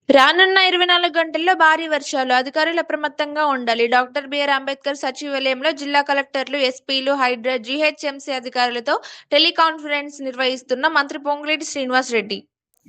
రానున్న 24 గంటల్లో భారీ వర్షాలు. అధికారులు అప్రమత్తంగా ఉండాలి. డాక్టర్ బిఆర్ అంబేద్కర్ సచివాలయంలో జిల్లా కలెక్టర్లు, ఎస్పీలు, హైడ్రా, జీహెచ్ఎంసీ అధికారులతో టెలికాన్ఫరెన్స్ నిర్వహిస్తున్న మంత్రి పొంగులేటి శ్రీనివాసరెడ్డి.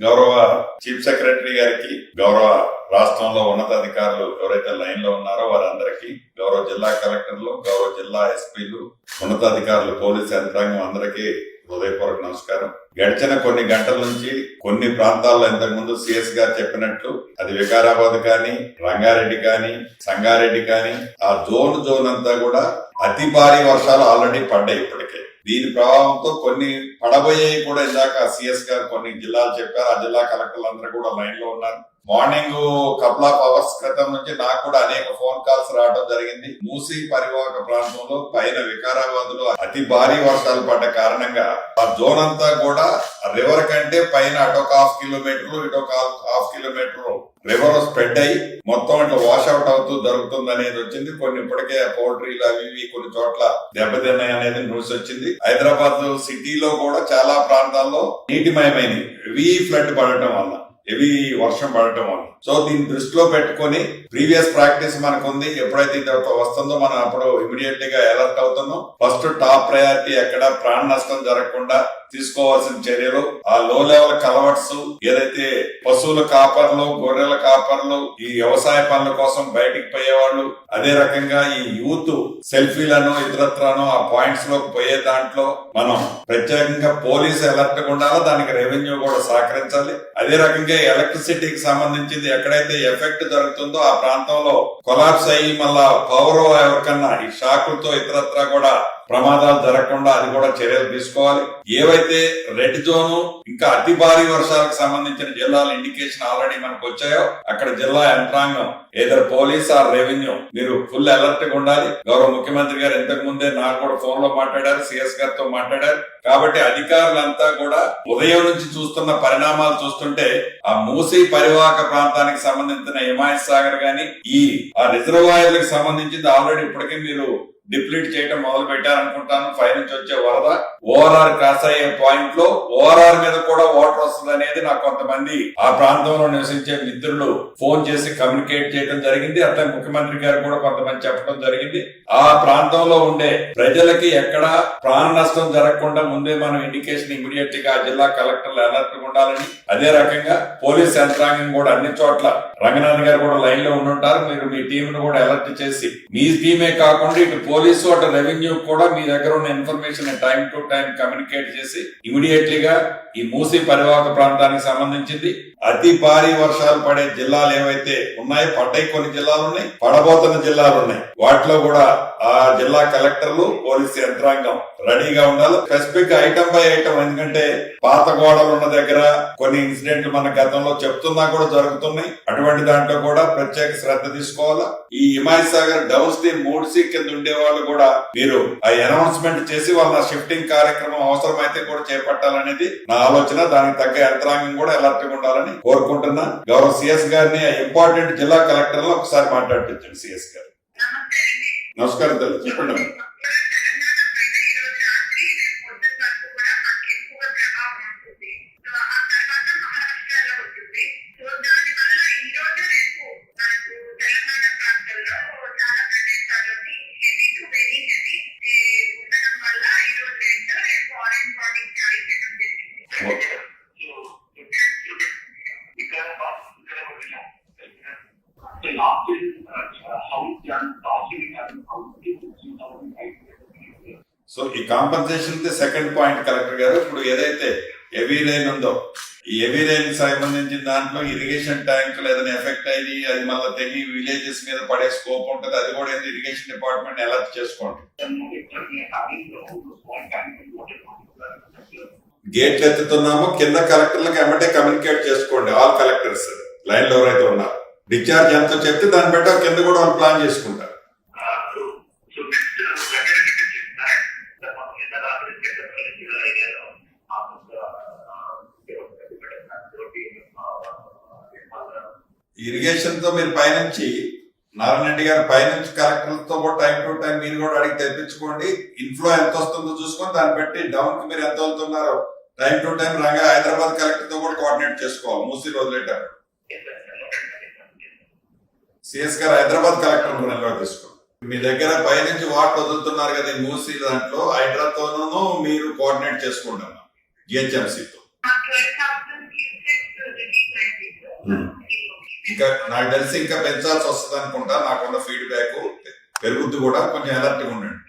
గౌరవ చీఫ్ సెక్రటరీ గారికి, గౌరవ రాష్ట్రంలో ఉన్నతాధికారులు ఎవరైతే లైన్ లో ఉన్నారో వారందరికీ, గౌరవ జిల్లా కలెక్టర్లు, గౌరవ జిల్లా ఎస్పీలు, ఉన్నతాధికారులు, పోలీసు యంత్రాంగం అందరికీ హృదయపూర్వక నమస్కారం. గడిచిన కొన్ని గంటల నుంచి కొన్ని ప్రాంతాల్లో ఇంతకు ముందు సిఎస్ గారు చెప్పినట్లు అది వికారాబాద్ కానీ, రంగారెడ్డి కానీ, సంగారెడ్డి కానీ ఆ జోన్ అంతా కూడా అతి భారీ వర్షాలు ఆల్రెడీ పడ్డాయి ఇప్పటికే. దీని ప్రభావంతో కొన్ని పడబోయేవి కూడా ఇందాక సిఎస్ గారు కొన్ని జిల్లాలు చెప్పారు. ఆ జిల్లా కలెక్టర్లు అందరూ కూడా లైన్ లో ఉన్నారు. మార్నింగ్ కపుల్ ఆఫ్ అవర్స్ క్రితం నుంచి నాకు కూడా అనేక ఫోన్ కాల్స్ రావడం జరిగింది. మూసీ పరివాహక ప్రాంతంలో పైన వికారాబాద్ లో అతి భారీ వర్షాలు పడ్డ కారణంగా ఆ జోన్ అంతా కూడా రివర్ కంటే పైన అటొక 1/2 కిలోమీటర్లు ఇటొక 1/2 కిలోమీటర్లు రివర్ స్ప్రెడ్ అయ్యి మొత్తం ఇట్లా వాష్ అవుట్ అవుతూ జరుగుతుంది అనేది వచ్చింది. కొన్ని ఇప్పటికే పౌల్ట్రీలు అవి ఇవి కొన్ని చోట్ల దెబ్బతిన్నాయి అనేది న్యూస్ వచ్చింది. హైదరాబాద్ సిటీలో కూడా చాలా ప్రాంతాల్లో నీటిమయమైనవి, హెవీ ఫ్లడ్ పడటం వల్ల, హెవీ వర్షం పడటం వల్ల. సో దీన్ని దృష్టిలో పెట్టుకుని ప్రీవియస్ ప్రాక్టీస్ మనకు ఉంది. ఎప్పుడైతే ఇది వస్తుందో మనం అప్పుడు ఇమీడియట్ గా అలర్ట్ అవుతున్నాం. ఫస్ట్ టాప్ ప్రయారిటీ ఎక్కడ ప్రాణ నష్టం జరగకుండా తీసుకోవాల్సిన చర్యలు, ఆ లో లెవెల్ కలవర్ట్స్, ఏదైతే పశువుల కాపర్లు, గొర్రెల కాపర్లు, ఈ వ్యవసాయ పనుల కోసం బయటికి పోయేవాళ్ళు, అదే రకంగా ఈ యూత్ సెల్ఫీలను ఇతరత్రాను ఆ పాయింట్స్ లోకి పోయే దాంట్లో మనం ప్రత్యేకంగా పోలీసు అలర్ట్ గా ఉండాలి. దానికి రెవెన్యూ కూడా సహకరించాలి. అదే రకంగా ఎలక్ట్రిసిటీకి సంబంధించింది ఎక్కడైతే ఎఫెక్ట్ జరుగుతుందో ఆ ప్రాంతంలో కొలాప్స్ అయ్యి మళ్ళా పవర్ ఎవరికన్నా ఈ షాకులతో ఇతరత్రా కూడా ప్రమాదాలు జరగకుండా అది కూడా చర్యలు తీసుకోవాలి. ఏవైతే రెడ్ జోను ఇంకా అతి భారీ వర్షాలకు సంబంధించిన జిల్లాల ఇండికేషన్ ఆల్రెడీ మనకు వచ్చాయో అక్కడ జిల్లా యంత్రాంగం ఏదర్ పోలీస్ ఆర్ రెవెన్యూ మీరు ఫుల్ అలర్ట్ గా ఉండాలి. గౌరవ ముఖ్యమంత్రి గారు ఇంతకు ముందే నాకు కూడా ఫోన్ లో మాట్లాడారు, సిఎస్ గారితో మాట్లాడారు. కాబట్టి అధికారులంతా కూడా ఉదయం నుంచి చూస్తున్న పరిణామాలు చూస్తుంటే ఆ మూసీ పరివాహక ప్రాంతానికి సంబంధించిన హిమాయత్ సాగర్ గాని ఆ రిజర్వాయర్లకు సంబంధించింది ఆల్రెడీ ఇప్పటికే మీరు డిప్లీట్ చేయడం మొదలు పెట్టారనుకుంటాను. పై నుంచి వచ్చే వరద ఓఆర్ఆర్ క్రాస్ అయ్యే పాయింట్ లో ఓఆర్ఆర్ మీద కూడా వాటర్ వస్తుంది అనేది నాకు కొంతమంది ఆ ప్రాంతంలో నివసించే మిత్రులు ఫోన్ చేసి కమ్యూనికేట్ చేయడం జరిగింది. అట్లా ముఖ్యమంత్రి గారు కూడా కొంతమంది చెప్పడం జరిగింది. ఆ ప్రాంతంలో ఉండే ప్రజలకి ఎక్కడ ప్రాణ నష్టం జరగకుండా ముందే మనం ఇండికేషన్ ఇమీడియట్ గా జిల్లా కలెక్టర్లు అలర్ట్ ఉండాలని, అదే రకంగా పోలీస్ యంత్రాంగం కూడా అన్ని చోట్ల రంగనాథ్ గారు కూడా లైన్ లో ఉండుంటారు. మీరు మీ టీం ను కూడా అలర్ట్ చేసి మీ టీమే కాకుండా ఇటు పోలీసు అటు రెవెన్యూ కూడా మీ దగ్గర ఉన్న information time to time communicate చేసి ఇమీడియట్లీ గా ఈ మూసీ పరివాహక ప్రాంతానికి సంబంధించింది అతి భారీ వర్షాలు పడే జిల్లాలు ఏవైతే ఉన్నాయో, పడ్డాయి కొన్ని జిల్లాలు ఉన్నాయి, పడబోతున్న జిల్లాలు ఉన్నాయి. వాటిలో కూడా ఆ జిల్లా కలెక్టర్లు, పోలీసు యంత్రాంగం రెడీగా ఉండాలి. స్పెసిఫిక్ ఐటమ్ బై ఐటమ్, ఎందుకంటే పాత గోడలు ఉన్న దగ్గర కొన్ని ఇన్సిడెంట్లు మన గతంలో చెప్తున్నా కూడా జరుగుతున్నాయి. అటువంటి దాంట్లో కూడా ప్రత్యేక శ్రద్ధ తీసుకోవాలా. ఈ Himayat Sagar down stream 3C కింద ఉండే వాళ్ళు కూడా మీరు ఆ అనౌన్స్మెంట్ చేసి వాళ్ళ షిఫ్టింగ్ కార్యక్రమం అవసరమైతే కూడా చేపట్టాలనేది నా ఆలోచన. దానికి తగ్గ యంత్రాంగం కూడా అలర్ట్ గా ఉండాలని కోరుకుంటున్నా. గౌరవ సిఎస్ గారిని ఇంపార్టెంట్ జిల్లా కలెక్టర్ లో ఒకసారి మాట్లాడించండి. సిఎస్ గారు నమస్కారం తల్లి, చెప్పండి. సో ఈ కాంపన్సేషన్ సెకండ్ పాయింట్ కలెక్టర్ గారు, ఇప్పుడు ఏదైతే హెవీ రైన్ ఉందో ఈ హెవీ రైన్ సంబంధించిన దాంట్లో ఇరిగేషన్ ట్యాంకులు ఏదైనా ఎఫెక్ట్ అయ్యి అది మళ్ళీ తెగి విలేజెస్ మీద పడే స్కోప్ ఉంటుంది. అది కూడా ఇరిగేషన్ డిపార్ట్మెంట్ అలర్ట్ చేసుకోండి. గేట్లు ఎత్తుతున్నాము, కింద కలెక్టర్లకు ఎమ్మటే కమ్యూనికేట్ చేసుకోండి. ఆల్ కలెక్టర్స్ లైన్ లో ఎవరైతే ఉన్నారు డిశ్చార్జ్ ఎంతో చెప్తే దాన్ని బట్టి కింద కూడా వాళ్ళు ప్లాన్ చేసుకుంటారు. ఇరిగేషన్ తో మీరు పైనుంచి నారాయణ రెడ్డి గారు పైనుంచి కలెక్టర్లతో కూడా టైం టు టైం మీరు కూడా అడిగి తెప్పించుకోండి. ఇన్ఫ్లో ఎంత వస్తుందో చూసుకొని దాన్ని బట్టి డౌన్ కి మీరు ఎంత వెళ్తున్నారో time to time Hyderabad collector తో కూడా కోఆర్డినేట్ చేసుకోవాలి మూసీ వదిలేటప్పుడు. సిఎస్ గారు హైదరాబాద్ కలెక్టర్ నిల్వ తీసుకోండి. మీ దగ్గర పైనుంచి వాటర్ వదులుతున్నారు కదా ఈ మూసీ దాంట్లో, హైడ్రాతోనూ మీరు కోఆర్డినేట్ చేసుకుంటాం జిహెచ్ఎంసీతో. ఇంకా నాకు తెలిసి ఇంకా పెంచాల్సి వస్తుంది అనుకుంటా, నాకున్న ఫీడ్బ్యాక్ పెరుగుద్ది కూడా, కొంచెం అలర్ట్గా ఉండండి.